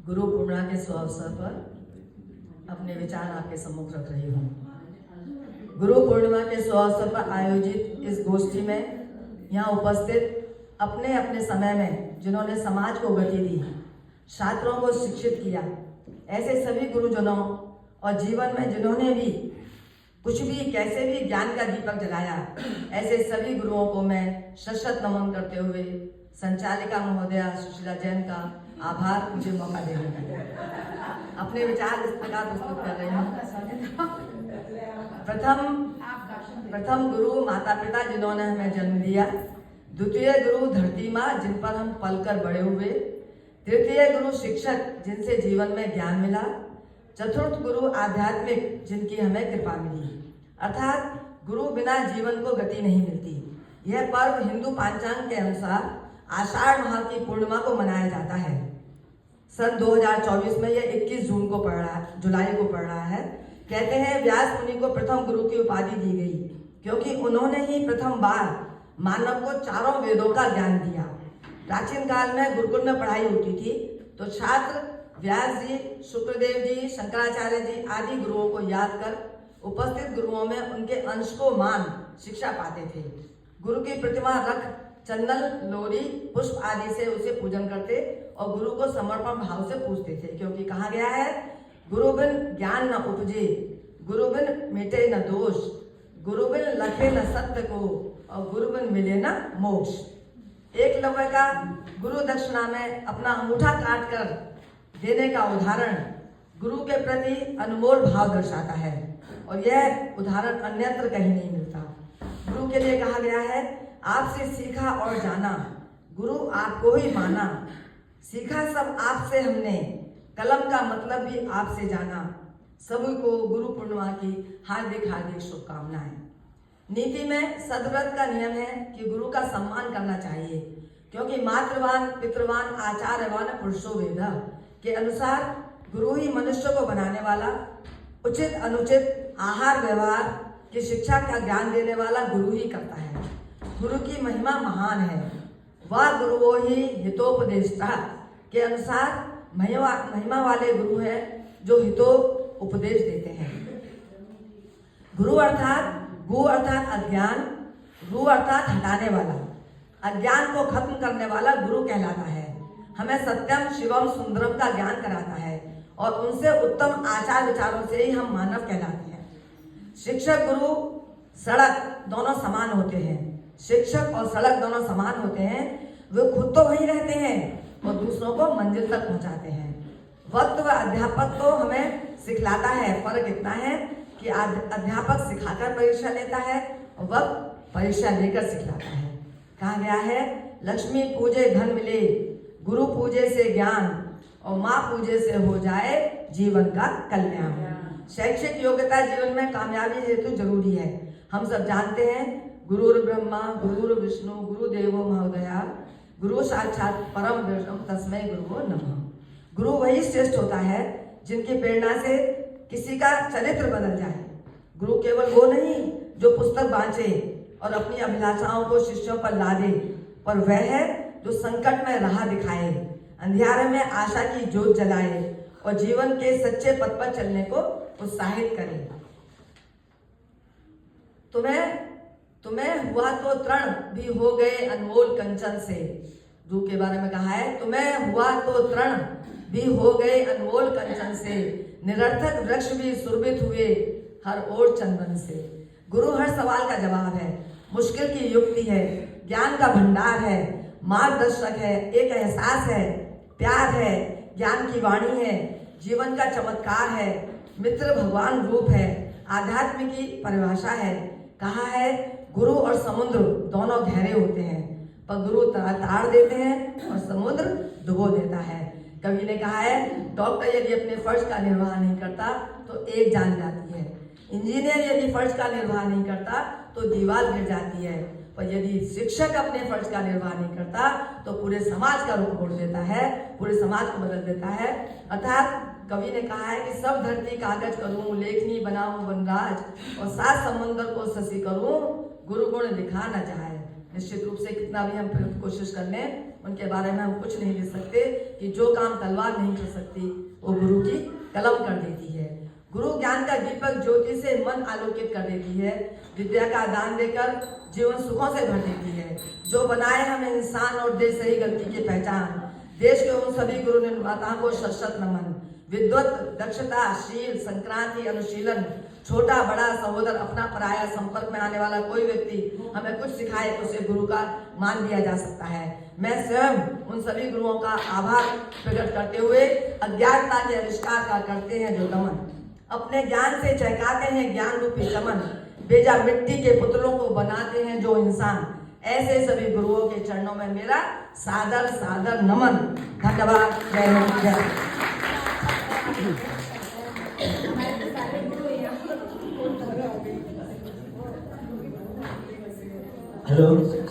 गुरु पूर्णिमा के शुभ अवसर पर अपने विचार आपके सम्मुख रख रही हूँ। गुरु पूर्णिमा के शुभ अवसर पर आयोजित इस गोष्ठी में यहाँ उपस्थित अपने अपने समय में जिन्होंने समाज को गति दी, छात्रों को शिक्षित किया, ऐसे सभी गुरुजनों और जीवन में जिन्होंने भी कुछ भी कैसे भी ज्ञान का दीपक जलाया, ऐसे सभी गुरुओं को मैं शत नमन करते हुए संचालिका महोदया सुशीला जैन का आभार मुझे मौका देने का अपने विचार इस प्रकार प्रस्तुत कर रही हूँ। प्रथम गुरु माता पिता जिन्होंने हमें जन्म दिया, द्वितीय गुरु धरती माँ जिन पर हम पलकर बड़े हुए, तृतीय गुरु शिक्षक जिनसे जीवन में ज्ञान मिला, चतुर्थ गुरु आध्यात्मिक जिनकी हमें कृपा मिली। अर्थात गुरु बिना जीवन को गति नहीं मिलती। यह पर्व हिंदू पांचांग के अनुसार आषाढ़ माह की पूर्णिमा को मनाया जाता है। सन 2024 में यह 21 जून को पड़ रहा है, जुलाई को पड़ रहा है। कहते हैं व्यास मुनि को प्रथम गुरु की उपाधि दी गई क्योंकि उन्होंने ही प्रथम बार मानव को चारों वेदों का ज्ञान दिया। प्राचीन काल में गुरुकुल में पढ़ाई होती थी तो छात्र व्यास जी, शुक्रदेव जी, शंकराचार्य जी आदि गुरुओं को याद कर उपस्थित गुरुओं में उनके अंश को मान शिक्षा पाते थे। गुरु की प्रतिमा रख चंदन, लोरी, पुष्प आदि से उसे पूजन करते और गुरु को समर्पण भाव से पूजते थे, क्योंकि कहा गया है गुरु बिन ज्ञान न उपजे, गुरु बिन मिटे न दोष, गुरु बिन लखे न सत्य को और गुरु बिन मिले न मोक्ष। एक लव्य का गुरु दक्षिणा में अपना अंगूठा काट कर देने का उदाहरण गुरु के प्रति अनमोल भाव दर्शाता है और यह उदाहरण अन्यत्र कहीं नहीं मिलता। गुरु के लिए कहा गया है आपसे सीखा और जाना, गुरु आपको ही माना, सीखा सब आपसे हमने, कलम का मतलब भी आपसे जाना। सभी को गुरु पूर्णिमा की हार्दिक हार्दिक शुभकामनाएं। नीति में सद्व्रत का नियम है कि गुरु का सम्मान करना चाहिए, क्योंकि मातृवान पितृवान आचार्यवान पुरुषो वेद के अनुसार गुरु ही मनुष्य को बनाने वाला, उचित अनुचित आहार व्यवहार की शिक्षा का ज्ञान देने वाला गुरु ही करता है। गुरु की महिमा महान है, वह गुरुओं ही हितोपदेष्टा के अनुसार महिमा वाले गुरु हैं जो हितो उपदेश देते हैं। गुरु अर्थात गु अर्थात अज्ञान, रु अर्थात हटाने वाला, अज्ञान को खत्म करने वाला गुरु कहलाता है। हमें सत्यम शिवम सुंदरम का ज्ञान कराता है और उनसे उत्तम आचार विचारों से ही हम मानव कहलाते हैं। शिक्षक गुरु सड़क दोनों समान होते हैं। शिक्षक और सड़क दोनों समान होते हैं। वे खुद तो वहीं रहते हैं और दूसरों को मंजिल तक पहुंचाते हैं। वक्त व अध्यापक तो हमें सिखलाता है। फर्क इतना है कि अध्यापक सिखाकर परीक्षा लेता है और वक्त परीक्षा लेकर सिखलाता है। कहा गया है लक्ष्मी पूजे धन मिले, गुरु पूजे से ज्ञान और माँ पूजे से हो जाए जीवन का कल्याण। शैक्षिक योग्यता जीवन में कामयाबी हेतु जरूरी है। हम सब जानते हैं गुरुर् ब्रह्मा गुरुर् विष्णु गुरुदेवो महोदया, गुरु साक्षात परम ब्रह्म तस्मै गुरुवो नमः। गुरु वही श्रेष्ठ होता है जिनकी प्रेरणा से किसी का चरित्र बदल जाए। गुरु केवल वो नहीं जो पुस्तक बांचे और अपनी अभिलाषाओं को शिष्यों पर लादे, पर वह है जो संकट में राह दिखाए, अंधियारे में आशा की ज्योत जलाए और जीवन के सच्चे पथ पर चलने को उत्साहित करे। तुम्हें हुआ तो तृण भी हो गए अनमोल कंचन से। गुरु के बारे में कहा है तुम्हें हुआ तो तृण भी हो गए अनमोल कंचन से, निरर्थक वृक्ष भी सुरभित हुए हर ओर चंदन से। गुरु हर सवाल का जवाब है, मुश्किल की युक्ति है, ज्ञान का भंडार है, मार्गदर्शक है, एक एहसास है, प्यार है, ज्ञान की वाणी है, जीवन का चमत्कार है, मित्र भगवान रूप है, आध्यात्म की परिभाषा है। कहा है गुरु और समुद्र दोनों गहरे होते हैं, पर गुरु ताड़ देते हैं और समुद्र डुबो देता है। कवि ने कहा है डॉक्टर यदि अपने फर्ज का निर्वाह नहीं करता तो एक जान जाती है, इंजीनियर यदि फर्ज का निर्वाह नहीं करता तो दीवार गिर जाती है, पर यदि शिक्षक अपने फर्ज का निर्वाह नहीं करता तो पूरे समाज का रुख मोड़ देता है, पूरे समाज को बदल देता है। अर्थात कवि ने कहा है कि सब धरती कागज करूं, लेखनी बनाऊं वनराज और सात समुंदर को शशि करूं, गुरु गुण लिखा न जाए। निश्चित रूप से कितना भी हम कोशिश कर लें उनके बारे में हम कुछ नहीं लिख सकते कि जो काम तलवार नहीं कर सकती वो गुरु की कलम कर देती है। गुरु ज्ञान का दीपक ज्योति से मन आलोकित कर देती है, विद्या का दान देकर जीवन सुखों से भर देती है। जो बनाए हमें इंसान और दे सही गलती की पहचान, देश के उन सभी गुरु निर्माताओं को शत नमन। विद्वत, दक्षता, शील, संक्रांति, अनुशीलन, छोटा बड़ा सहोदर, अपना पराया, संपर्क में आने वाला कोई व्यक्ति हमें कुछ सिखाए तो उसे गुरु का मान दिया जा सकता है। मैं स्वयं उन सभी गुरुओं का आभार प्रकट करते हुए अज्ञानता के आविष्कार का करते हैं जो दमन, अपने ज्ञान से चहकाते हैं ज्ञान रूपी चमन, बेजा मिट्टी के पुतलों को बनाते हैं जो इंसान, ऐसे सभी गुरुओं के चरणों में मेरा सादर सादर नमन। धन्यवाद। जय हिंद, जय। हेलो।